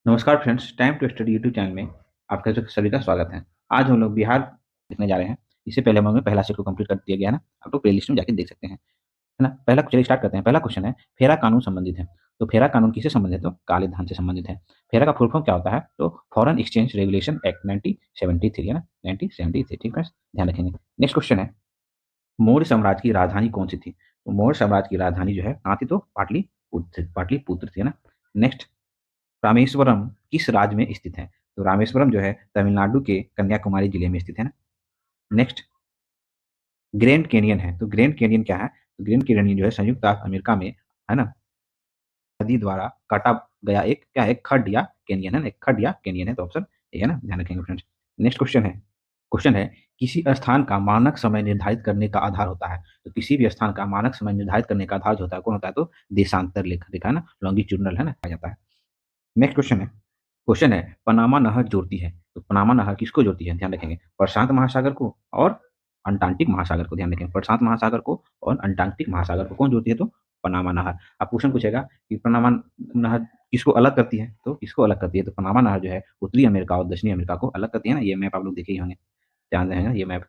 नमस्कार friends, time to study YouTube channel में आपका सभी का स्वागत है। आज हम लोग बिहार देखने जा रहे हैं। इससे पहले हम लोगों ने पहला सेट को कंप्लीट कर दिया गया है ना। आप लोग प्लेलिस्ट में जाके देख सकते हैं, है ना। पहला चलिए स्टार्ट करते हैं। पहला क्वेश्चन है, फेरा कानून संबंधित है। तो फेरा कानून किससे संबंधित है? तो काले धन से संबंधित है। फेरा का फुल फॉर्म क्या होता है? तो फॉरेन एक्सचेंज रेगुलेशन एक्ट 1973, है ना, 1973। ठीक है, ध्यान रखेंगे। नेक्स्ट क्वेश्चन है, मौर्य साम्राज्य की राजधानी कौन सी थी? तो मौर्य साम्राज्य की राजधानी जो है कहाँ थी? तो पाटलिपुत्र, पाटलिपुत्र थी, है ना। नेक्स्ट, रामेश्वरम किस राज्य में स्थित है? तो रामेश्वरम जो है तमिलनाडु के कन्याकुमारी जिले में स्थित है ना। नेक्स्ट, ग्रैंड कैनियन है। तो ग्रैंड कैनियन क्या है? तो ग्रैंड कैनियन जो है संयुक्त अरब अमेरिका में, है ना, नदी द्वारा काटा गया एक क्या है? एक खड्ड या कैनियन है ना, एक खड्ड या कैनियन है। तो ऑप्शन ए है ना, ध्यान रखेंगे फ्रेंड्स। नेक्स्ट क्वेश्चन है किसी स्थान का मानक समय निर्धारित करने का आधार होता है। तो किसी भी स्थान का मानक समय निर्धारित करने का आधार जो होता है कौन होता है? तो देशांतर लेख रेखा, है ना, लॉन्गिट्यूडनल, है ना, कहा जाता है। नेक्स्ट क्वेश्चन है पनामा नहर जोड़ती है। तो पनामा नहर किसको जोड़ती है? ध्यान रखेंगे, प्रशांत महासागर को और अंटार्कटिक महासागर को। ध्यान रखेंगे, प्रशांत महासागर को और अंटार्कटिक महासागर को कौन जोड़ती है? तो पनामा नहर। अब क्वेश्चन पूछेगा कि पनामा नहर किसको अलग करती है? तो किसको अलग करती है? तो पनामा नहर जो है उत्तरी अमेरिका और दक्षिणी अमेरिका को अलग करती है ना। ये मैप आप लोग देखे ही होंगे, ध्यान रहेगा, ये मैप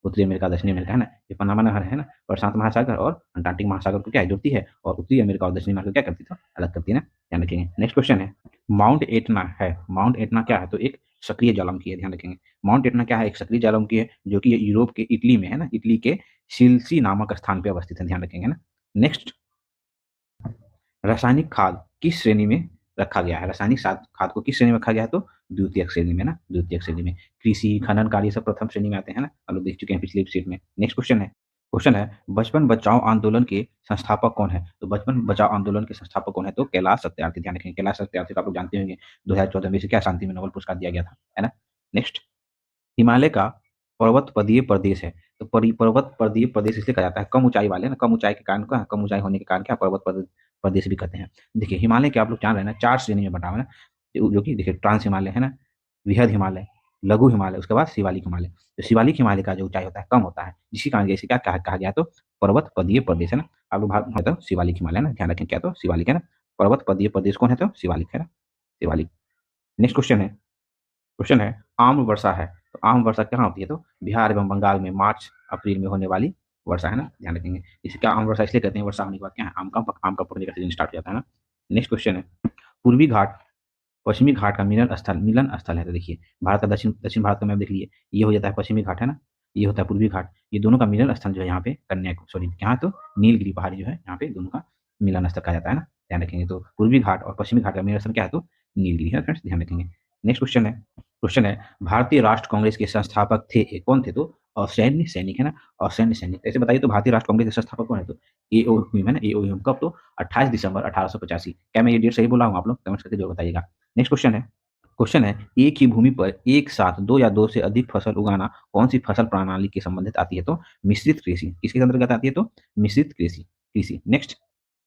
उत्तरी अमेरिका दक्षिणी अमेरिका, है ना। ये पनामा नहर है ना, प्रशांत महासागर और अंटार्कटिक महासागर को क्या है? जोड़ती है, और उत्तरी अमेरिका और दक्षिणी अमेरिका को क्या करती है? तो अलग करती है ना, ध्यान रखेंगे। नेक्स्ट क्वेश्चन है, माउंट एटना है। माउंट एटना क्या है? तो एक सक्रिय ज्वालामुखी है, ध्यान रखेंगे। माउंट एटना क्या है? एक सक्रिय ज्वालामुखी है जो कि यूरोप के इटली में है ना, इटली के सिलसी नामक स्थान पे अवस्थित है, ध्यान रखेंगे ना। नेक्स्ट, रासायनिक खाद किस श्रेणी में रखा गया है? खाद को किस श्रेणी में रखा गया है? तो द्वितीयक श्रेणी में ना, द्वितीयक श्रेणी में। कृषि, खनन कार्य सब प्रथम श्रेणी में आते हैं ना, हम लोग देख चुके हैं पिछली सीट में। नेक्स्ट क्वेश्चन है बचपन बचाओ आंदोलन के संस्थापक कौन है? तो बचपन बचाओ आंदोलन के संस्थापक कौन है? तो कैलाश सत्यार्थी, ध्यान रखेंगे। कैलाश सत्यार्थी को आप लोग जानते होंगे, 2014 में इसे क्या शांति में नोबेल पुरस्कार दिया गया था, है ना। नेक्स्ट, हिमालय का पर्वत पदीय प्रदेश है। तो पर्वत पदीय प्रदेश इसलिए कहा जाता है, कम ऊंचाई वाले ना, कम ऊंचाई के कारण क्या, कम ऊंचाई होने के कारण क्या प्रदेश भी कहते हैं। देखिए हिमालय के आप लोग जान रहे हैं ना, चार श्रेणी में बटा हुआ है ना, जो कि देखिए ट्रांस हिमालय है ना, वृहद हिमालय, लघु हिमालय, उसके बाद शिवालिक हिमालय। तो शिवालिक हिमालय का जो ऊंचाई होता है कम होता है, जिसके कारण इसे क्या कहा गया? तो पर्वत पदीय प्रदेश, है ना। आप लोग भारत में तो शिवालिक हिमालय है ना, ध्यान रखें, क्या तो शिवालिक है ना। पर्वत पदीय प्रदेश कौन है? तो शिवालिक, है ना, शिवालिक। नेक्स्ट क्वेश्चन है आम वर्षा है। तो आम वर्षा कहाँ होती है? तो बिहार एवं बंगाल में मार्च अप्रैल में होने वाली वर्षा, है ना, ध्यान रखेंगे। इसे क्या आम वर्षा इसलिए कहते हैं? वर्षा होने के बाद क्या है? आम का पकने का सीजन स्टार्ट हो जाता है ना। नेक्स्ट क्वेश्चन है, पूर्वी घाट पश्चिमी घाट का मिलन स्थल है। तो देखिए भारत का दक्षिण दक्षिण भारत का मैप देख लीजिए, ये हो जाता है पश्चिमी घाट, है ना, ये होता है पूर्वी घाट। ये दोनों का मिलन स्थल जो है यहाँ पे यहाँ तो नीलगिरी पहाड़ी जो है यहाँ पे दोनों का मिलन स्थल कहा जाता है ना, ध्यान रखेंगे। तो पूर्वी घाट और पश्चिमी घाट का मिलन स्थल क्या है? तो नीलगिरी है फ्रेंड्स, ध्यान रखेंगे। नेक्स्ट क्वेश्चन है भारतीय राष्ट्र कांग्रेस के संस्थापक थे, कौन थे? तो सैन्य सैनिक, है ना, और सैन्य सैनिक। ऐसे बताइए तो भारतीय राष्ट्र कांग्रेस के संस्थापक कौन है? तो ए ओ ह्यूम, है ना, ए ओ ह्यूम। कब? तो 28 दिसंबर 1885। क्या मैं ये डेट सही बोला हूँ? आप लोग कमेंट्स करके जरूर बताइएगा। नेक्स्ट क्वेश्चन है एक ही भूमि पर एक साथ दो या दो से अधिक फसल उगाना कौन सी फसल प्रणाली के संबंधित आती है? तो मिश्रित कृषि। किसके अंतर्गत आती है? तो मिश्रित कृषि। नेक्स्ट,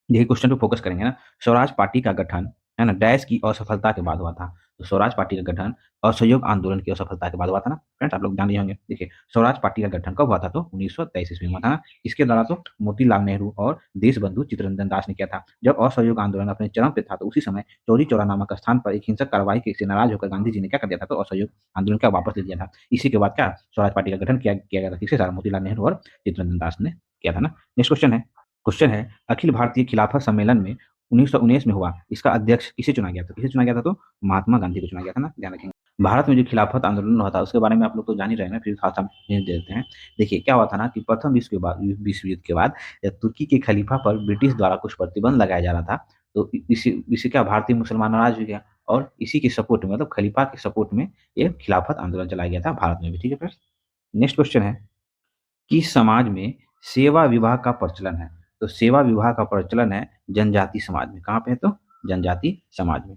यही क्वेश्चन पे फोकस करेंगे ना। स्वराज पार्टी का गठन, है ना, डैश की असफलता के बाद हुआ था। तो स्वराज पार्टी का गठन असहयोग आंदोलन की असफलता के बाद हुआ था ना फ्रेंड्स, आप लोग जान रहे होंगे। देखिए स्वराज पार्टी का गठन कब हुआ था? तो 1923 ईस्वी में हुआ था ना। इसके द्वारा तो मोतीलाल नेहरू और देश बंधु चित्तरंजन दास ने किया था। जब असहयोग आंदोलन अपने चरम पे था तो उसी समय चौरी चौरा नामक स्थान पर एक हिंसक कार्रवाई से नाराज होकर गांधी जी ने क्या कर दिया था? तो असहयोग आंदोलन का वापस ले लिया था। इसी के बाद क्या स्वराज पार्टी का गठन किया गया था, किसके साथ? मोतीलाल नेहरू और चित्तरंजन दास ने किया था ना। नेक्स्ट क्वेश्चन है अखिल भारतीय खिलाफत सम्मेलन में 1919 में हुआ, इसका अध्यक्ष किसे चुना गया था? किसे चुना गया था? तो महात्मा गांधी को चुना गया था ना, ध्यान रखेंगे। भारत में जो खिलाफत आंदोलन हुआ था उसके बारे में आप लोग तो जान ही रहे हैं ना, फिर खासा हिंट दे देते हैं। देखिए क्या हुआ था ना कि प्रथम विश्व युद्ध के बाद तुर्की के खलीफा पर ब्रिटिश द्वारा कुछ प्रतिबंध लगाया जा रहा था। तो इसी क्या भारतीय मुसलमान नाराज हो गया, और इसी के सपोर्ट में, मतलब खलीफा के सपोर्ट में ये खिलाफत आंदोलन चलाया गया था भारत में भी। ठीक है फ्रेंड्स। नेक्स्ट क्वेश्चन है किस समाज में सेवा विवाह का प्रचलन है? तो सेवा विवाह का प्रचलन है जनजाति समाज में। कहाँ पे है? तो जनजाति समाज में।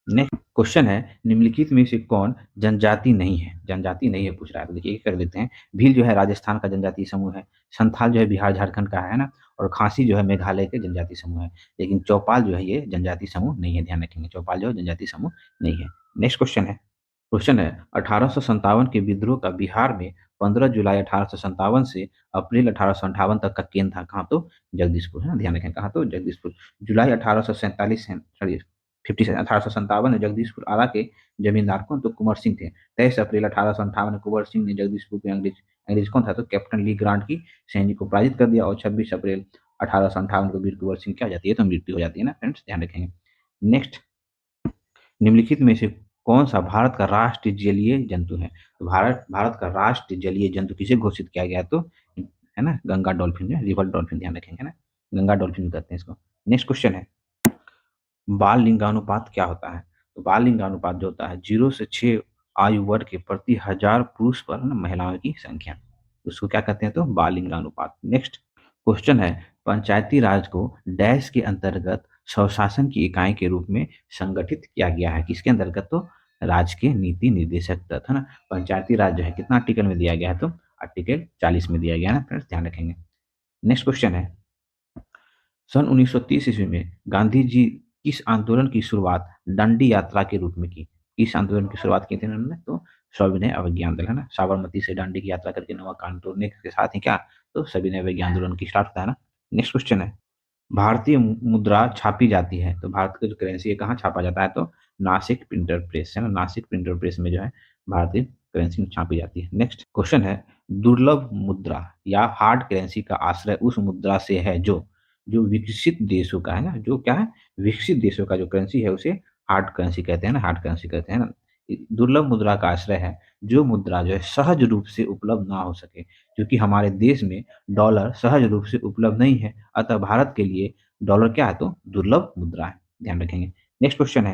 नेक्स्ट क्वेश्चन है निम्नलिखित में से कौन जनजाति नहीं है? जनजाति नहीं है पूछ रहा है, तो देखिए कर लेते हैं। भील जो है राजस्थान का जनजातीय समूह है, संथाल जो है बिहार झारखंड का है ना, और खासी जो है मेघालय के जनजातीय समूह है। लेकिन चौपाल जो है ये जनजातीय समूह नहीं है, ध्यान रखेंगे, चौपाल जो है जनजातीय समूह नहीं है। नेक्स्ट क्वेश्चन है 1857 के विद्रोह का बिहार में 15 जुलाई 1857 से अप्रैल 1858 तक का केंद्र था, कहाँ? तो जगदीशपुर, है ना, ध्यान रखें, कहाँ? तो जगदीशपुर। जुलाई 1847 है, सॉरी 1857 में जगदीशपुर आरा के जमींदार कौन, तो कुंवर सिंह थे। 23 अप्रैल 1858 में कुंवर सिंह ने जगदीशपुर के अंग्रेज कौन था, तो कैप्टन ली ग्रांट की सैनिक को पराजित कर दिया। और 26 अप्रैल 1858 को वीर कुंवर सिंह क्या हो जाती है, तो मृत्यु हो जाती है ना फ्रेंड्स, ध्यान रखेंगे। नेक्स्ट, निम्नलिखित में से कौन सा भारत का राष्ट्रीय जलीय जंतु है, तो भारत भारत का राष्ट्रीय जलीय जंतु किसे घोषित किया गया, तो है ना गंगा डॉल्फिन, रिवर डॉल्फिन, ध्यान रखेंगे ना, गंगा डॉल्फिन कहते हैं इसको। नेक्स्ट क्वेश्चन है, बाल लिंगानुपात क्या होता है, तो बाल लिंगानुपात जो होता है 0 से 6 आयु वर्ग के प्रति 1000 पुरुष पर ना महिलाओं की संख्या, उसको क्या कहते हैं, तो बाल लिंगानुपात। नेक्स्ट क्वेश्चन है, पंचायती राज को डैश के अंतर्गत स्वशासन की इकाई के रूप में संगठित किया गया है, किसके अंतर्गत, तो राज्य के नीति निर्देशक तत्व, है ना। पंचायती राज जो है कितना आर्टिकल में दिया गया है, तो आर्टिकल 40 में दिया गया है ना फ्रेंड्स, ध्यान रखेंगे। नेक्स्ट क्वेश्चन है, सन 1930 ईस्वी में गांधी जी किस आंदोलन की शुरुआत दांडी यात्रा के रूप में की, किस आंदोलन की शुरुआत की थी उन्होंने, तो सविनय अवज्ञा आंदोलन, है ना। साबरमती से दांडी की यात्रा करके नवा कानून तोड़ने के साथ ही क्या, तो सविनय अवज्ञा आंदोलन की स्टार्ट होता है ना। नेक्स्ट क्वेश्चन है, भारतीय मुद्रा छापी जाती है, तो भारत का जो करेंसी है कहाँ छापा जाता है, तो नासिक प्रिंटर प्रेस, है ना, नासिक प्रिंटर प्रेस में जो है भारतीय करेंसी छापी जाती है। नेक्स्ट क्वेश्चन है, दुर्लभ मुद्रा या हार्ड करेंसी का आश्रय उस मुद्रा से है जो जो विकसित देशों का है ना, जो क्या है, विकसित देशों का जो करेंसी है उसे हार्ड करेंसी कहते हैं ना, हार्ड करेंसी कहते हैं ना। दुर्लभ मुद्रा का आश्रय है जो मुद्रा जो है सहज रूप से उपलब्ध ना हो सके, क्योंकि हमारे देश में डॉलर सहज रूप से उपलब्ध नहीं है, अतः भारत के लिए डॉलर क्या है, तो दुर्लभ मुद्रा है, ध्यान रखेंगे। नेक्स्ट क्वेश्चन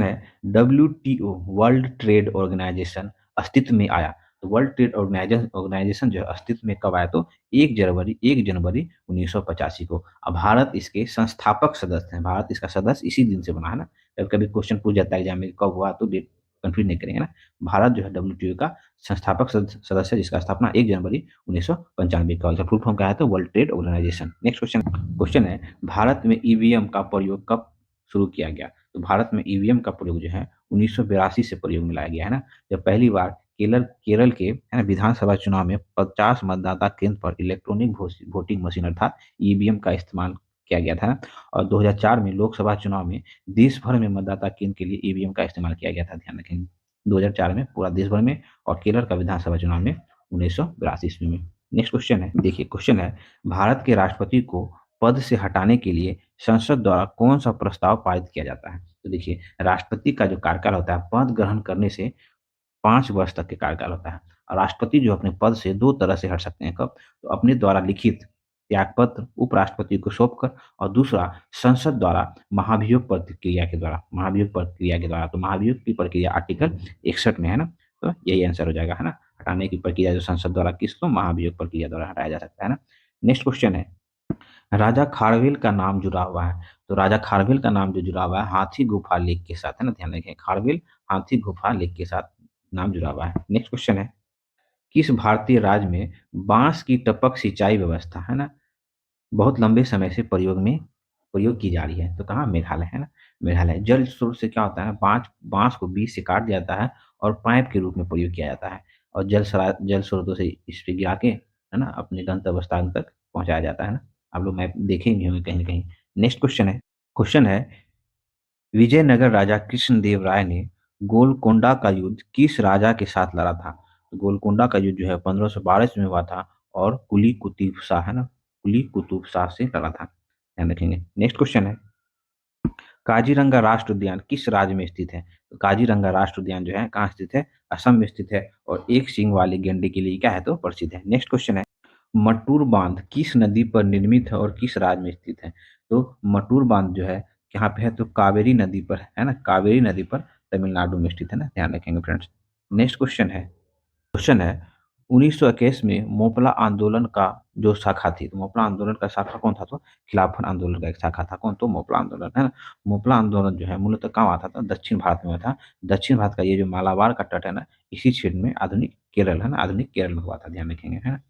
है, WTO वर्ल्ड ट्रेड ऑर्गेनाइजेशन अस्तित्व में आया, तो वर्ल्ड ट्रेड ऑर्गेनाइजेशन जो है अस्तित्व में कब आया, तो 1 जनवरी 1985 को। अब भारत इसके संस्थापक सदस्य हैं, भारत इसका सदस्य इसी दिन से बना है ना। कभी कभी क्वेश्चन पूछ जाता है एग्जाम में कब हुआ, तो डेट कंफ्यूज नहीं करेंगे ना। भारत जो है WTO का संस्थापक सदस्य जिसका स्थापना 1 जनवरी 1995 का, फुल फॉर्म क्या है, तो world trade organisation. Next question है, भारत में ईवीएम का प्रयोग कब शुरू किया गया, तो भारत में ईवीएम का प्रयोग जो है 1982 से प्रयोग में लाया गया है ना, जब पहली बार केरल के है ना विधानसभा चुनाव में 50 मतदाता केंद्र पर इलेक्ट्रॉनिक वोटिंग मशीन अर्थात ईवीएम का इस्तेमाल किया गया था। और 2004 में लोकसभा चुनाव में देश भर में मतदाता केंद्र के लिए ईवीएम का इस्तेमाल किया गया था, ध्यान रखेंगे। 2004 में पूरा देश भर में, और केरल का विधानसभा चुनाव में 1982 ईस्वी में। नेक्स्ट क्वेश्चन है, देखिए क्वेश्चन है, भारत के राष्ट्रपति को पद से हटाने के लिए संसद द्वारा कौन सा प्रस्ताव पारित किया जाता है, तो देखिए राष्ट्रपति का जो कार्यकाल होता है पद ग्रहण करने से 5 वर्ष तक के कार्यकाल होता है। और राष्ट्रपति जो अपने पद से 2 तरह से हट सकते हैं, कब, तो अपने द्वारा लिखित त्यागपत्र उपराष्ट्रपति को सौंपकर, और दूसरा संसद द्वारा महाभियोग प्रक्रिया के द्वारा, महाभियोग प्रक्रिया के द्वारा। तो महाभियोग की प्रक्रिया आर्टिकल 61 में है ना, तो यही आंसर हो जाएगा, है ना। हटाने की प्रक्रिया जो संसद द्वारा किसको, महाभियोग प्रक्रिया द्वारा हटाया जा सकता है ना। नेक्स्ट क्वेश्चन है, राजा खारवेल का नाम जुड़ा हुआ है, तो राजा खारवेल का नाम जो जुड़ा हुआ है हाथी गुफा लेक के साथ, है ना, ध्यान रखें, खारवेल हाथी गुफा लेक के साथ नाम जुड़ा हुआ है। नेक्स्ट क्वेश्चन है, किस भारतीय राज्य में बांस की टपक सिंचाई व्यवस्था, है ना, बहुत लंबे समय से प्रयोग की जा रही है, तो कहाँ, मेघालय, है ना, मेघालय। जल स्रोत से क्या होता है, बांस बांस को बीज से काट दिया जाता है और पाइप के रूप में प्रयोग किया जाता है, और जल स्रोतों से इस पे गिरा के, है ना, अपने गंतव्य स्थान तक पहुंचाया जाता है ना। आप लोग मैप देखे ही होंगे कहीं ना कहीं। नेक्स्ट क्वेश्चन है, विजयनगर राजा कृष्णदेव राय ने गोलकोंडा का युद्ध किस राजा के साथ लड़ा था, तो गोलकोंडा का युद्ध जो है 1512 में हुआ था, और कुली कुतुब शाह, है ना, कुली कुतुब शाह से लड़ा था, ध्यान रखेंगे। नेक्स्ट क्वेश्चन है, काजीरंगा राष्ट्र उद्यान किस राज्य में स्थित है, तो काजीरंगा राष्ट्र उद्यान जो है कहाँ स्थित है, असम में स्थित है, और एक सींग वाले गेंडे के लिए क्या है, तो प्रसिद्ध है। नेक्स्ट क्वेश्चन है, मटूर बांध किस नदी पर निर्मित है और किस राज्य में स्थित है, तो मटूर बांध जो है यहाँ पे है, तो कावेरी नदी पर है ना, कावेरी नदी पर तमिलनाडु में स्थित है ना, ध्यान रखेंगे फ्रेंड्स। नेक्स्ट क्वेश्चन है 1921 में मोपला आंदोलन का जो शाखा थी, तो मोपला आंदोलन का शाखा कौन था, तो खिलाफत आंदोलन का एक शाखा था कौन, तो मोपला आंदोलन, है ना। मोपला आंदोलन जो है मूलतः कहाँ हुआ था, तो दक्षिण भारत में हुआ था। दक्षिण भारत का ये जो मालाबार का तट है ना, इसी क्षेत्र में आधुनिक केरल, है ना, आधुनिक केरल में हुआ था, ध्यान रखेंगे, है ना।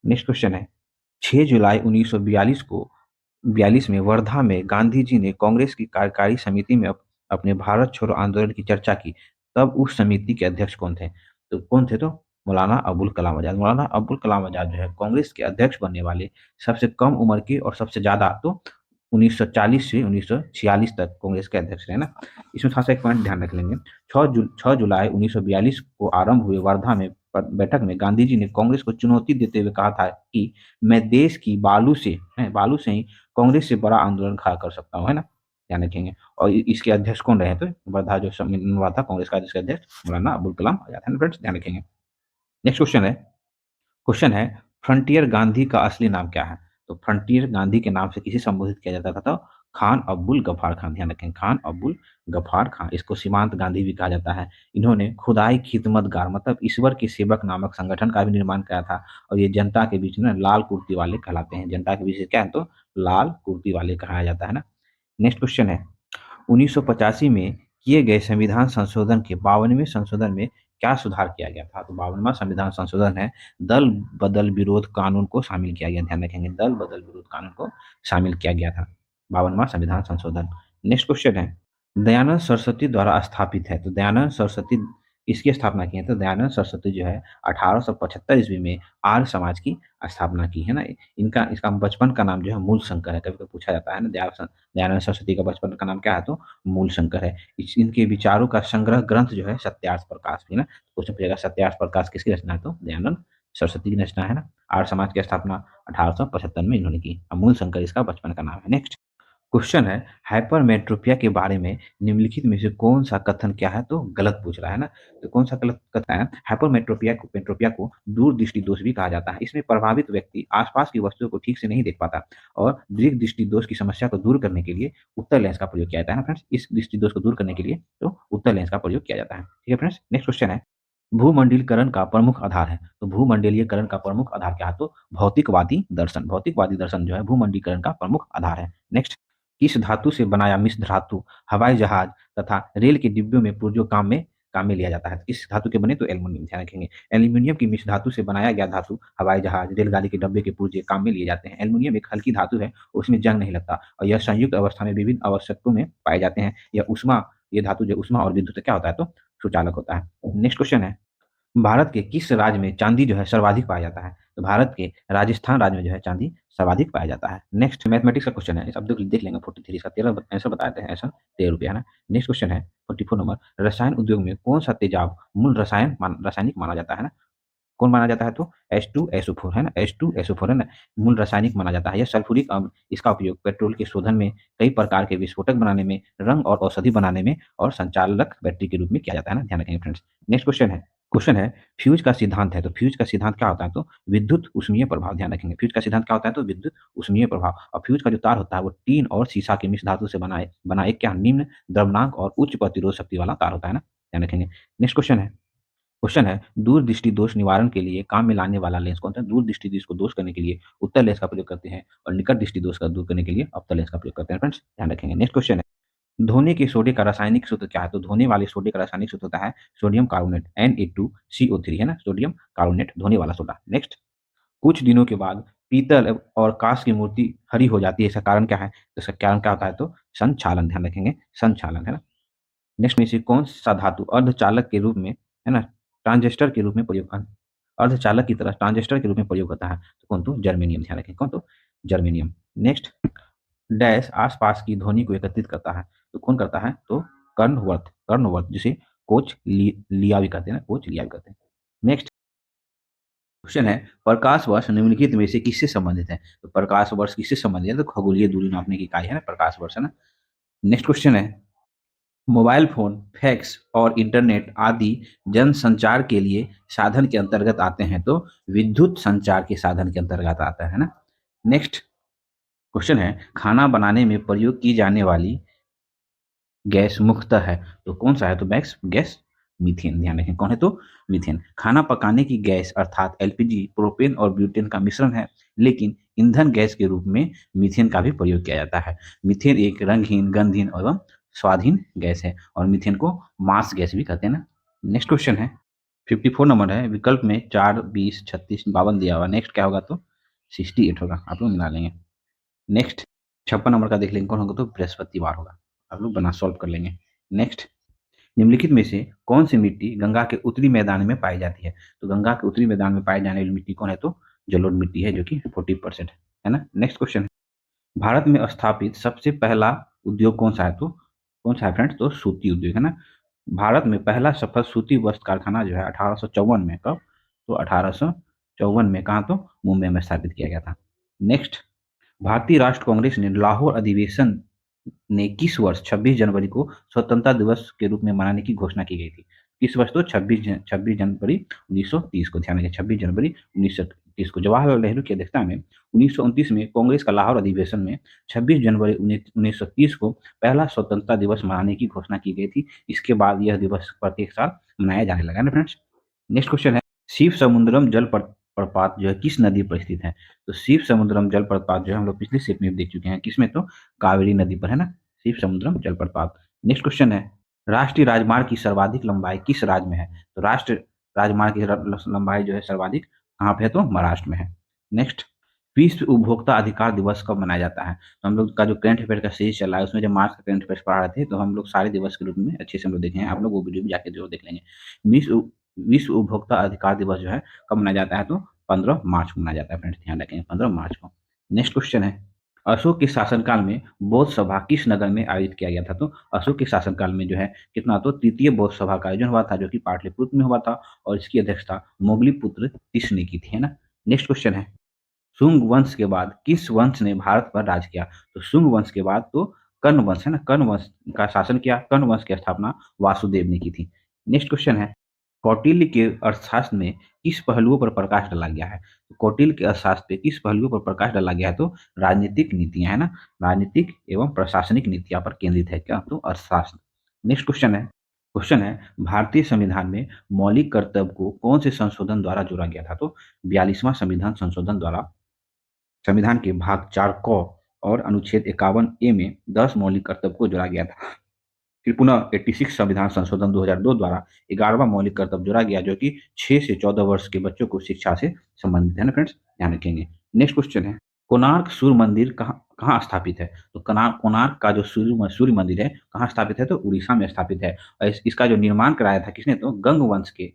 नेक्स्ट क्वेश्चन है, 6 जुलाई 1942 में वर्धा में गांधी जी ने कांग्रेस की कार्यकारी समिति में अपने भारत छोड़ो आंदोलन की चर्चा की, तब उस समिति के अध्यक्ष कौन थे, तो कौन थे, तो मौलाना अबुल कलाम आजाद। मौलाना अबुल कलाम आजाद जो है कांग्रेस के अध्यक्ष बनने वाले सबसे कम उम्र के और सबसे ज्यादा, तो 1940 से 1946 तक कांग्रेस के अध्यक्ष रहे ना। इसमें थोड़ा सा एक पॉइंट ध्यान रख लेंगे। 6 जुलाई 1942 को आरंभ हुए वर्धा में बैठक में गांधी जी ने कांग्रेस को चुनौती देते हुए कहा था कि मैं देश की बालू से ही कांग्रेस से बड़ा आंदोलन खड़ा कर सकता हूँ, है ना। ध्यान रखेंगे। और इसके अध्यक्ष कौन रहे थे? वर्धा जो सम्मेलन हुआ था कांग्रेस का, जिसके अध्यक्ष मौलाना अबुल कलाम आजाद, है ना फ्रेंड्स, ध्यान रखेंगे। नेक्स्ट क्वेश्चन है फ्रंटियर गांधी का असली नाम क्या है? तो फ्रंटियर गांधी के नाम से किसे संबोधित किया जाता था? तो खान अब्दुल गफ्फार खान, ध्यान रखें, खान अब्दुल गफ्फार खान। इसको सीमांत गांधी भी कहा जाता है। इन्होंने खुदाई खिदमतगार मतलब ईश्वर के सेवक नामक संगठन का भी निर्माण किया था। और ये जनता के बीच में लाल कुर्ती वाले कहलाते हैं। जनता के बीच क्या है? तो लाल कुर्ती वाले कहा जाता है ना। नेक्स्ट क्वेश्चन है 1985 में किए गए संविधान संशोधन के 52वें संशोधन में क्या सुधार किया गया था? तो 52वां संविधान संशोधन है दल बदल विरोध कानून को शामिल किया गया। ध्यान रखेंगे, दल बदल विरोध कानून को शामिल किया गया था, 52वां संविधान संशोधन। नेक्स्ट क्वेश्चन है दयानंद सरस्वती द्वारा स्थापित है। तो दयानंद सरस्वती इसकी स्थापना की है। तो दयानंद सरस्वती जो है 1875 ईस्वी में आर्य समाज की स्थापना की है ना। इनका इसका बचपन का नाम जो है मूल शंकर है। कभी कभी पूछा जाता है ना, दयानंद सरस्वती का बचपन का नाम क्या है? तो मूल शंकर है। इनके विचारों का संग्रह ग्रंथ जो है सत्यार्थ प्रकाश भी ना। क्वेश्चन पूछेगा सत्यार्थ प्रकाश किसकी रचना है? तो दयानंद सरस्वती की रचना है ना। आर्य समाज की स्थापना 1875 में इन्होंने की। मूल शंकर इसका बचपन का नाम है। नेक्स्ट क्वेश्चन है हाइपरमेट्रोपिया के बारे में निम्नलिखित में से कौन सा कथन क्या है? तो गलत पूछ रहा है ना। तो कौन सा गलत कथन है? हाइपरमेट्रोपिया को दूरदृष्टि दोष भी कहा जाता है। इसमें प्रभावित व्यक्ति आसपास की वस्तुओं को ठीक से नहीं देख पाता और दीर्घ दृष्टि दोष की समस्या को दूर करने के लिए उत्तर लेंस का प्रयोग किया जाता है ना फ्रेंड्स। इस दृष्टि दोष को दूर करने के लिए तो उत्तर लेंस का प्रयोग किया जाता है। ठीक है फ्रेंड्स। नेक्स्ट क्वेश्चन है भूमंडलीकरण का प्रमुख आधार है। तो भूमंडलीयकरण का प्रमुख आधार क्या है? तो भौतिकवादी दर्शन जो है भूमंडलीकरण का प्रमुख आधार है। नेक्स्ट किस धातु से बनाया मिश्र धातु हवाई जहाज तथा रेल के डिब्बों में पुर्जों काम में लिया जाता है? किस धातु के बने? तो एल्युमिनियम, ध्यान रखेंगे। एल्यूमिनियम की मिश्र धातु से बनाया गया धातु हवाई जहाज रेलगाड़ी के डब्बे के पुर्जे काम में लिए जाते हैं। एल्यूमिनियम एक हल्की धातु है, उसमें जंग नहीं लगता और यह संयुक्त अवस्था में विभिन्न आवश्यकताओं में पाए जाते हैं। ये धातु जो उष्मा और विद्युत क्या होता है? तो सुचालक होता है। नेक्स्ट क्वेश्चन है भारत के किस राज्य में चांदी जो है सर्वाधिक पाया जाता है? तो भारत के राजस्थान राज्य में जो है चांदी सर्वाधिक पाया जाता है। नेक्स्ट मैथमेटिक्स का क्वेश्चन है, इस अब देख लेंगे 43 इसका 13 आंसर बता देते हैं। आंसर 13 रुपया है ना। नेक्स्ट क्वेश्चन है 44 नंबर रसायन उद्योग में कौन सा तेजाब मूल रासायनिक माना जाता है ना। कौन माना जाता है? तो H2SO4 है ना। H2SO4 है ना, मूल रासायनिक माना जाता है। यह सल्फ्यूरिक अम्ल इसका उपयोग पेट्रोल के शोधन में कई प्रकार के विस्फोटक बनाने में रंग और औषधि बनाने में और संचालक बैटरी के रूप में किया जाता है ना। ध्यान रखेंगे फ्रेंड्स। नेक्स्ट क्वेश्चन है फ्यूज का सिद्धांत है। तो फ्यूज का सिद्धांत क्या होता है? तो विद्युत ऊष्मीय प्रभाव। ध्यान रखेंगे फ्यूज का सिद्धांत क्या होता है? तो विद्युत ऊष्मीय प्रभाव। और फ्यूज का जो तार होता है वो टीन और सीसा के मिश्र धातु से बना एक क्या निम्न द्रव्यनांक और उच्च प्रतिरोध शक्ति वाला तार होता है ना। ध्यान रखेंगे। नेक्स्ट क्वेश्चन है दूरदृष्टि दोष निवारण के लिए काम में लाने वाला लेंस कौन सा है? दूरदृष्टि दोष को दूर करने के लिए उत्तर लेंस का प्रयोग करते हैं और निकट दृष्टि दोष का दूर करने के लिए अवतल लेंस का प्रयोग करते हैं फ्रेंड्स, ध्यान रखेंगे। नेक्स्ट क्वेश्चन है धोने के सोडे का रासायनिक सूत्र क्या है? तो धोने वाले सोडे का रासायनिक सूत्र होता है सोडियम कार्बोनेट Na2CO3 है ना, सोडियम कार्बोनेट धोने वाला सोडा। नेक्स्ट कुछ दिनों के बाद पीतल और कांच की मूर्ति हरी हो जाती है, इसका कारण क्या है? तो इसका कारण क्या होता है? तो संचालन, ध्यान रखेंगे, संचालन है ना। नेक्स्ट में से कौन सा धातु अर्धचालक के रूप में है ना ट्रांजिस्टर के रूप में अर्धचालक की तरह ट्रांजिस्टर के रूप में प्रयोग होता है? तो कौन? तो जर्मेनियम, ध्यान रखें, कौन? तो जर्मेनियम। नेक्स्ट डैश आसपास की ध्वनि को एकत्रित करता है, तो कौन करता है? तो कर्णवर्थ जिसे लिया भी कहते हैं ना, कोच लिया भी कहते हैं। नेक्स्ट क्वेश्चन है प्रकाश वर्ष निम्नलिखित में से किससे संबंधित है? तो प्रकाश वर्ष किससे संबंधित है? तो खगोलीय दूरी नापने की इकाई है ना प्रकाश वर्ष, है ना। नेक्स्ट क्वेश्चन है मोबाइल फोन, फैक्स और इंटरनेट आदि जनसंचार के लिए साधन के अंतर्गत आते हैं, तो विद्युत संचार के साधन के अंतर्गत आता है ना। नेक्स्ट क्वेश्चन है खाना बनाने में प्रयोग की जाने वाली गैस मुख्यतः है, तो कौन सा है? तो गैस मीथेन, ध्यान रखें, कौन है? तो मीथेन। खाना पकाने की गैस अर्थात एलपीजी प्रोपेन और ब्यूटेन का मिश्रण है, लेकिन ईंधन गैस के रूप में मीथेन का भी प्रयोग किया जाता है। मीथेन एक रंगहीन गंधहीन एवं स्वादहीन गैस है और मीथेन को मास गैस भी कहते हैं ना। नेक्स्ट क्वेश्चन है 54 नंबर है, विकल्प में 4 20 36 52 दिया हुआ। नेक्स्ट क्या होगा? तो 68 होगा, आप लोग मिला लेंगे। नेक्स्ट 56 नंबर का देख लेंगे कौन होगा? तो बृहस्पतिवार होगा, आप लोग बना सॉल्व कर लेंगे। नेक्स्ट निम्नलिखित में से कौन सी मिट्टी गंगा के उत्तरी मैदान में पाई जाती है? तो गंगा के उत्तरी मैदान में पाई जाने वाली मिट्टी कौन है? तो जलोढ़ मिट्टी है, जो कि 40% है ना। नेक्स्ट क्वेश्चन है भारत में स्थापित सबसे पहला उद्योग कौन सा है? तो कौन सा है फ्रेंड्स? तो सूती उद्योग है ना। भारत में पहला सफल सूती वस्त्र कारखाना जो है 1854 में, कब? तो 1854 में, कहाँ? तो मुंबई में स्थापित किया गया था। नेक्स्ट, भारतीय राष्ट्र कांग्रेस ने लाहौर अधिवेशन ने किस वर्ष 26 जनवरी को स्वतंत्रता दिवस के रूप में मनाने की घोषणा की गई थी? किस वर्ष? तो 26 जनवरी 1930 को। ध्यान रखिए, 26 जनवरी 1930 को जवाहरलाल नेहरू की अध्यक्षता में 1929 में कांग्रेस का लाहौर अधिवेशन में 26 जनवरी 1930 को पहला स्वतंत्रता दिवस मनाने की घोषणा की गई थी। इसके बाद यह दिवस प्रत्येक साल मनाया जाने लगा ना फ्रेंड्स। नेक्स्ट क्वेश्चन है, शिव समुद्रम प्रपात जो है किस नदी पर स्थित है? तो शिव समुद्रम जलप्रपात जो है हम लोग पिछली स्टेप में देख चुके हैं, किसमें? तो कावेरी नदी पर है ना, शिव समुद्रम जलप्रपात। नेक्स्ट क्वेश्चन है, राष्ट्रीय राजमार्ग की सर्वाधिक लंबाई किस राज्य में है? तो राष्ट्रीय राजमार्ग की लंबाई जो है सर्वाधिक कहाँ पे है? तो महाराष्ट्र में है। नेक्स्ट, विश्व उपभोक्ता अधिकार दिवस कब मनाया जाता है? तो हम लोग का जो करंट अफेयर का सीरीज चल रहा है उसमें जब मार्च का करंट अफेयर पढ़ा रहे थे तो हम लोग सारे दिवस के रूप में अच्छे से हम लोग देखे हैं। आप लोग वो वीडियो भी जाके जरूर देख लेंगे। विश्व विश्व उपभोक्ता अधिकार दिवस जो है कब मनाया जाता है? तो 15 मार्च को मनाया जाता है फ्रेंड्स, ध्यान रखेंगे 15 मार्च को। नेक्स्ट क्वेश्चन है, अशोक के शासनकाल में बौद्ध सभा किस नगर में आयोजित किया गया था? तो अशोक के शासनकाल में जो है कितना? तो तृतीय बौद्ध सभा का आयोजन हुआ था जो कि पाटलिपुत्र में हुआ था और इसकी अध्यक्षता मोगलीपुत्र तिस ने की थी, है ना। नेक्स्ट क्वेश्चन है, शुंग वंश के बाद किस वंश ने भारत पर राज किया? तो शुंग वंश के बाद तो कर्ण वंश है ना, कर्ण वंश का शासन किया। कर्ण वंश की स्थापना वासुदेव ने की थी। नेक्स्ट क्वेश्चन है, कौटिल्य के अर्थशास्त्र में किस पहलुओं पर प्रकाश डाला गया है? तो कौटिल्य के अर्थशास्त्र पे किस पहलुओं पर प्रकाश डाला गया है? तो राजनीतिक नीतियां है ना, राजनीतिक एवं प्रशासनिक नीतियां पर केंद्रित है क्या? तो अर्थशास्त्र। नेक्स्ट क्वेश्चन है, भारतीय संविधान में मौलिक कर्तव्य को कौन से संशोधन द्वारा जोड़ा गया था? तो 42वां संविधान संशोधन द्वारा संविधान के भाग 4 क और अनुच्छेद 51 ए में 10 मौलिक कर्तव्य को जोड़ा गया था। फिर पुनः 86 संविधान संशोधन 2002 द्वारा 11वां मौलिक कर्तव्य जोड़ा गया जो कि 6 से 14 वर्ष के बच्चों को शिक्षा से संबंधित है ना फ्रेंड्स, ध्यान रखेंगे। नेक्स्ट क्वेश्चन है, कोणार्क सूर्य मंदिर कहाँ कहाँ स्थापित है? तो कोणार्क का जो सूर्य मंदिर है कहाँ स्थापित है? तो उड़ीसा में स्थापित है। और इसका जो निर्माण कराया था किसने? तो गंग वंश के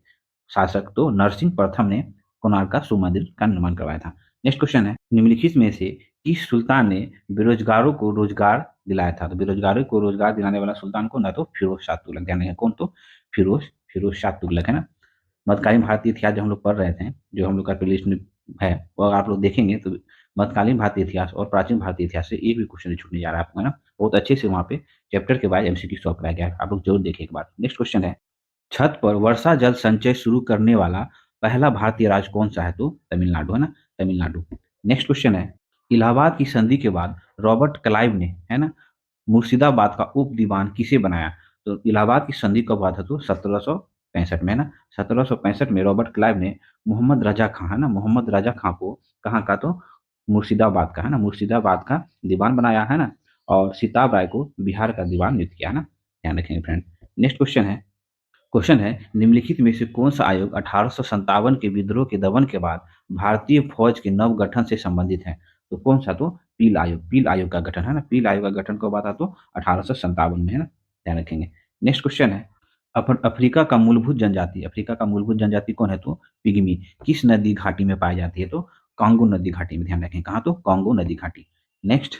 शासक तो नरसिंह प्रथम ने कोणार्क का सूर्य मंदिर का निर्माण करवाया था। नेक्स्ट क्वेश्चन है, निम्नलिखित में से किस सुल्तान ने बेरोजगारों को रोजगार दिलाया था? तो बेरोजगारों को रोजगार दिलाने वाला सुल्तान कौन है? तो फिरोज शाह तुगलक। ध्यान रखें, कौन? तो फिरोज फिरोज शाह तुगलक है ना। मध्यकालीन भारतीय इतिहास जो हम लोग पढ़ रहे थे, जो हम लोग का प्लेलिस्ट में है, वो अगर आप लोग देखेंगे तो मध्यकालीन भारतीय इतिहास और प्राचीन भारतीय इतिहास से एक भी क्वेश्चन नहीं छूटने जा रहा है आपको, है ना। बहुत अच्छे से वहाँ पे चैप्टर के बाद एमसीक्यू सॉल्व कराया गया है, आप लोग जरूर देखिए एक बार। नेक्स्ट क्वेश्चन है, छत पर वर्षा जल संचय शुरू करने वाला पहला भारतीय राज्य कौन सा है? तो तमिलनाडु है ना, तमिलनाडु। नेक्स्ट क्वेश्चन है, इलाहाबाद की संधि के बाद रॉबर्ट क्लाइव ने, है ना, मुर्शिदाबाद का उप दीवान किसे बनाया? तो इलाहाबाद की संधि कब हुआ था? तो 1765 में, है ना। 1765 में रॉबर्ट क्लाइव ने मोहम्मद रजा खां, है ना, मोहम्मद रजा खां को कहाँ का? तो मुर्शिदाबाद का, है ना, मुर्शिदाबाद का दीवान बनाया, है ना। और सिताब राय को बिहार का दीवान नियुक्त किया, है ना। ध्यान रखेंगे फ्रेंड। नेक्स्ट क्वेश्चन है, निम्नलिखित में से कौन सा आयोग 1857 के विद्रोह के दमन के बाद भारतीय फौज के नव गठन से संबंधित है? तो कौन सा? तो पील आयोग का गठन, है ना। पील आयोग का गठन कब हुआ था? तो 1857 में, है ना। ध्यान रखेंगे। नेक्स्ट क्वेश्चन है, अफ्रीका का मूलभूत जनजाति कौन है? तो पिग्मी किस नदी घाटी में पाई जाती है? तो कांगो नदी घाटी में। ध्यान रखें, कहाँ? तो कांगो नदी घाटी। नेक्स्ट,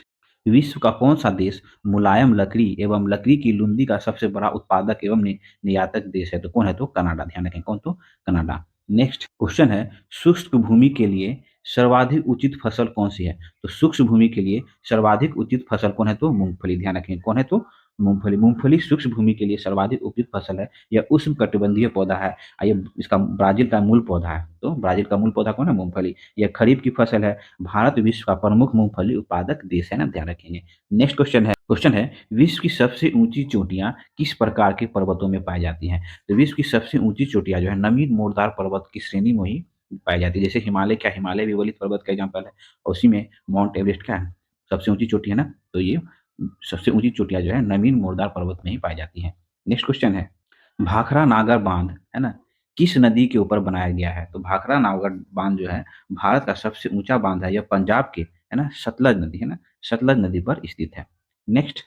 विश्व का कौन सा देश मुलायम लकड़ी एवं लकड़ी की लुंदी का सबसे बड़ा उत्पादक एवं निर्यातक देश है? तो कौन है? तो कनाडा। ध्यान रखें, कौन? तो कनाडा। नेक्स्ट क्वेश्चन है, शुष्क भूमि के लिए सर्वाधिक उचित फसल कौन सी है? तो शुष्क भूमि के लिए सर्वाधिक उचित फसल कौन है? तो मूंगफली। ध्यान रखें, कौन है? तो मूंगफली। मूंगफली शुष्क भूमि के लिए सर्वाधिक उपयुक्त फसल है। यह उष्ण कटिबंधीय पौधा है। ये इसका ब्राजील का मूल पौधा है। तो ब्राजील का मूल पौधा कौन है? मूंगफली। यह खरीफ की फसल है। भारत विश्व का प्रमुख मूंगफली उत्पादक देश है ना, ध्यान रखेंगे। नेक्स्ट क्वेश्चन है, विश्व की सबसे ऊंची चोटियां किस प्रकार के पर्वतों में पाई जाती हैं? तो विश्व की सबसे ऊंची चोटियां जो है नमीन मोरदार पर्वत की श्रेणी में ही पाई जाती है। जैसे हिमालय, क्या हिमालय भी वलित पर्वत का एग्जाम्पल है, और उसी में माउंट एवरेस्ट क्या है? सबसे ऊंची चोटी है ना। तो ये सबसे ऊंची चोटियां जो है नमीन मोरदार पर्वत में ही पाई जाती हैं। नेक्स्ट क्वेश्चन है, भाखड़ा नागर बांध, है ना, किस नदी के ऊपर बनाया गया है? तो भाखड़ा नागर बांध जो है भारत का सबसे ऊंचा बांध है। यह पंजाब के, है ना, सतलज नदी, है ना, सतलज नदी पर स्थित है। नेक्स्ट,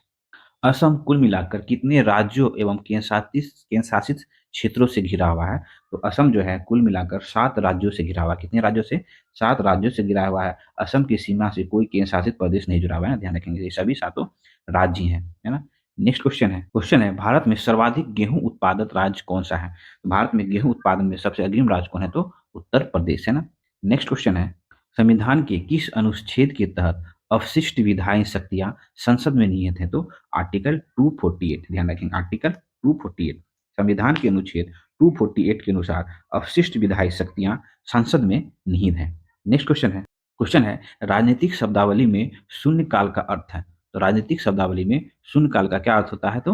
असम कुल मिलाकर कितने राज्यों एवं केंद्र शासित क्षेत्रों से घिरा हुआ है। तो असम जो है कुल मिलाकर 7 राज्यों से घिरा हुआ है। कितने राज्यों से? 7 राज्यों से घिरा हुआ है। असम की सीमा से कोई केंद्र शासित प्रदेश नहीं जुड़ा हुआ है ना, ध्यान रखेंगे। ये सभी सातों राज्य हैं, है ना? नेक्स्ट क्वेश्चन है भारत में सर्वाधिक गेहूं उत्पादक राज्य कौन सा है? भारत में गेहूं उत्पादन में सबसे अग्रिम राज्य कौन है? तो उत्तर प्रदेश, है ना? नेक्स्ट क्वेश्चन है संविधान के किस अनुच्छेद के तहत अवशिष्ट विधायी शक्तियां संसद में निहित है? तो आर्टिकल 248, ध्यान रखेंगे, आर्टिकल 248 संविधान के अनुच्छेद 248 के अनुसार अवशिष्ट विधायी शक्तियां संसद में निहित है। नेक्स्ट क्वेश्चन है राजनीतिक शब्दावली में शून्य काल का अर्थ है। तो राजनीतिक शब्दावली में शून्य काल का क्या अर्थ होता है? तो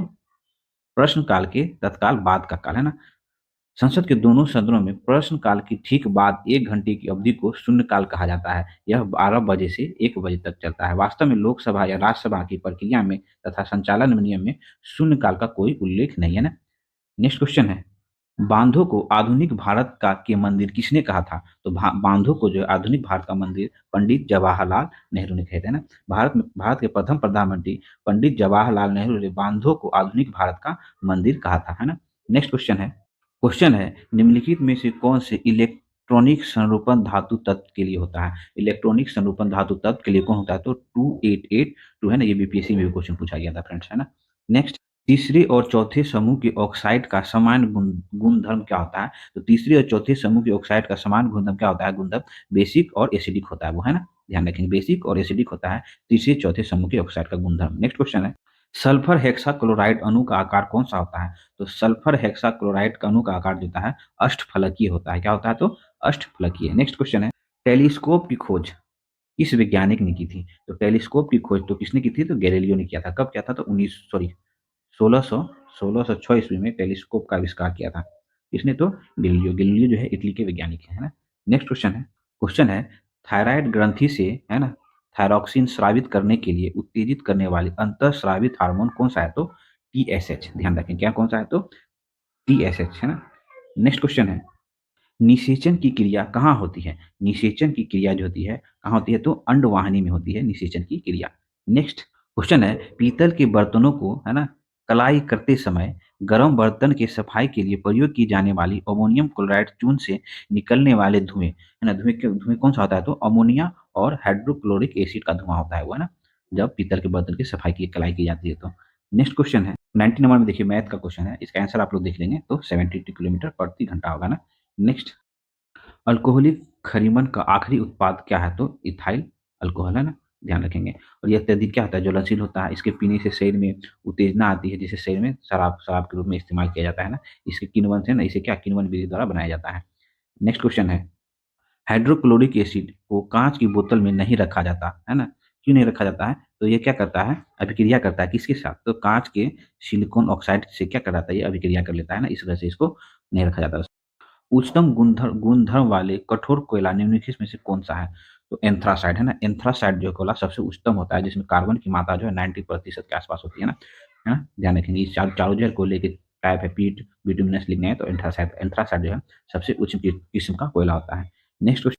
प्रश्न काल के तत्काल बाद का काल, है ना? संसद के दोनों सदनों में प्रश्न काल की ठीक बाद 1 घंटे की अवधि को शून्य काल कहा जाता है। यह 12 बजे से 1 बजे तक चलता है। वास्तव में लोकसभा या राज्यसभा की प्रक्रिया में तथा संचालन नियम में शून्य काल का कोई उल्लेख नहीं है ना। नेक्स्ट क्वेश्चन है बांधों को आधुनिक भारत का के मंदिर किसने कहा था? तो बांधों को जो आधुनिक भारत का मंदिर पंडित जवाहरलाल नेहरू ने कहे थे ना। भारत के प्रथम प्रधानमंत्री पंडित जवाहरलाल नेहरू ने बांधों को आधुनिक भारत का मंदिर कहा था, है ना। नेक्स्ट क्वेश्चन है निम्नलिखित में से कौन से इलेक्ट्रॉनिक संरूपण धातु तत्व के लिए होता है? इलेक्ट्रॉनिक संरूपण धातु तत्व के लिए कौन होता है? तो 2882 है ना, ये बीपीएससी में भी क्वेश्चन पूछा गया था फ्रेंड्स, है ना। नेक्स्ट तीसरे और चौथे समूह के ऑक्साइड का समान गुणधर्म क्या होता है? तो तीसरे और चौथे समूह के ऑक्साइड का समान गुणधर्म क्या होता है? गुणधर्म बेसिक और एसिडिक होता है वो, है ना, ध्यान रखेंगे, बेसिक और एसिडिक होता है तीसरे चौथे समूह के ऑक्साइड का गुणधर्म। नेक्स्ट क्वेश्चन है सल्फर हेक्साक्लोराइड अणु का आकार कौन सा होता है? तो सल्फर हेक्साक्लोराइड का अणु का आकार जो होता है अष्टफलकीय होता है। क्या होता है? तो अष्टफलकीय। नेक्स्ट क्वेश्चन है टेलीस्कोप की खोज किस वैज्ञानिक ने की थी? तो टेलीस्कोप की खोज तो किसने की थी? तो गैलीलियो ने किया था। कब किया था? तो 1606 ईस्वी में टेलीस्कोप का आविष्कार किया था। इसने तो गैलीलियो जो है इटली के वैज्ञानिक है ना। नेक्स्ट क्वेश्चन है थायराइड ग्रंथि से, है ना, थायरॉक्सिन स्रावित करने के लिए उत्तेजित करने वाली अंतःस्रावित हार्मोन कौन सा है? तो टीएसएच, ध्यान रखें, क्या कौन सा है? तो टीएसएच, है ना। नेक्स्ट क्वेश्चन है निषेचन की क्रिया कहाँ होती है? निषेचन की क्रिया जो होती है कहाँ होती है? तो अंडवाहिनी में होती है निषेचन की क्रिया। नेक्स्ट क्वेश्चन है पीतल के बर्तनों को, है ना, कलाई करते समय गर्म बर्तन के सफाई के लिए प्रयोग की जाने वाली अमोनियम क्लोराइड चून से निकलने वाले धुएं, है ना, धुएं कौन सा होता है? तो अमोनिया और हाइड्रोक्लोरिक एसिड का धुआं होता है वो, है ना, जब पीतल के बर्तन की सफाई की कलाई की जाती है तो। नेक्स्ट क्वेश्चन है 90 नंबर में, देखिए मैथ का क्वेश्चन है, इसका आंसर आप लोग देख लेंगे तो 72 किलोमीटर प्रति घंटा होगा ना। नेक्स्ट अल्कोहलिक खरीमन का आखिरी उत्पाद क्या है? तो इथाइल अल्कोहल, है ना, ध्यान रखेंगे। और यह अत्यधिक क्या होता है? ज्वलनशील होता है। इसके पीने से शरीर में उत्तेजना आती है जिसे शरीर में शराब के रूप में इस्तेमाल किया जाता है ना। इसके किण्वन से ना इसे क्या किण्वन विधि द्वारा बनाया जाता है। नेक्स्ट क्वेश्चन है हाइड्रोक्लोरिक एसिड को कांच की बोतल में नहीं रखा जाता, है ना। क्यों नहीं रखा जाता है? तो ये क्या करता है? अभिक्रिया करता है किसके साथ? तो कांच के सिलिकॉन ऑक्साइड से क्या कर जाता है? ये अभिक्रिया कर लेता है ना, इस वजह से इसको नहीं रखा जाता। उच्चतम गुणधर्म वाले कठोर कोयला निम्नलिखित में से कौन सा है? तो एंथ्रासाइड, है ना। एंथ्रासाइड जो कोयला सबसे उच्चतम होता है जिसमें कार्बन की मात्रा जो है 90% के आसपास होती है ना, ध्यान रखेंगे। इस चारों जो है कोयले के टाइप है पीट बिटुमिनस लिग्नाइट तो एंथ्रासाइड जो है सबसे उच्च किस्म का कोयला होता है। नेक्स्ट क्वेश्चन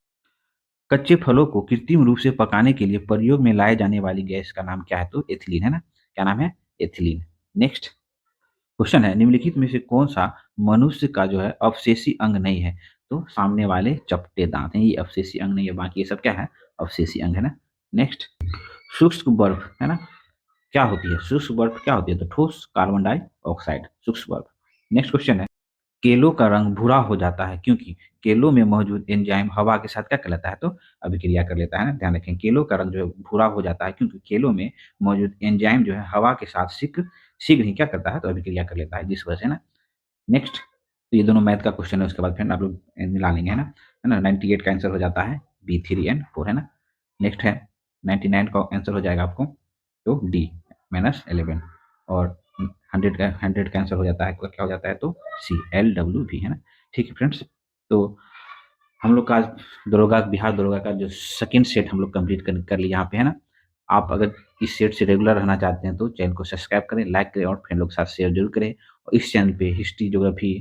कच्चे फलों को कृत्रिम रूप से पकाने के लिए प्रयोग में लाए जाने वाली गैस का नाम क्या है? तो एथिलीन, है ना। क्या नाम है? एथिलीन। नेक्स्ट क्वेश्चन है निम्नलिखित में से कौन सा मनुष्य का जो है अवशेषी अंग नहीं है? तो सामने वाले चपटे दांत हैं, ये अवशेषी अंग नहीं है, बाकी ये सब क्या है? अवशेषी अंग, है ना। नेक्स्ट शुष्क बर्फ, है ना, क्या होती है? शुष्क बर्फ क्या होती है? तो ठोस कार्बन डाइऑक्साइड, शुष्क बर्फ। नेक्स्ट क्वेश्चन है केलों का रंग भूरा हो जाता है क्योंकि केलों में मौजूद एंजाइम हवा के साथ क्या कर लेता है? तो अभिक्रिया कर लेता है ना, ध्यान रखें। केलों का रंग जो है भूरा हो जाता है क्योंकि केलों में मौजूद एंजाइम जो है हवा के साथ शीघ्र शीघ्र ही क्या करता है? तो अभिक्रिया कर लेता है, जिस वजह से ना। नेक्स्ट तो ये दोनों मैथ का क्वेश्चन है, उसके बाद फ्रेंड आप लोग मिला लेंगे, है ना। 98 का आंसर हो जाता है B3N4, है ना। नेक्स्ट है 99 का आंसर हो जाएगा आपको तो D-11 और 100 का आंसर हो जाता है क्या हो जाता है? तो CLW भी, है ना। ठीक है फ्रेंड्स, तो हम लोग का आज बिहार दरोगा का जो सेकंड सेट हम लोग कंप्लीट कर लिया यहाँ पे, है ना। आप अगर इस सेट से रेगुलर रहना चाहते हैं तो चैनल को सब्सक्राइब करें, लाइक करें और फ्रेंड लोग के साथ शेयर जरूर करें। और इस चैनल पे हिस्ट्री, ज्योग्राफी,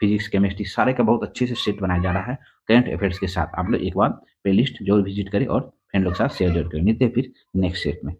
फिजिक्स, केमिस्ट्री सारे का बहुत अच्छे से सेट बनाया जा रहा है करंट अफेयर्स के साथ। आप लोग एक बार प्लेलिस्ट जरूर विजिट करें और फ्रेंड लोग के साथ शेयर जरूर करें। मिलते हैं फिर नेक्स्ट सेट में।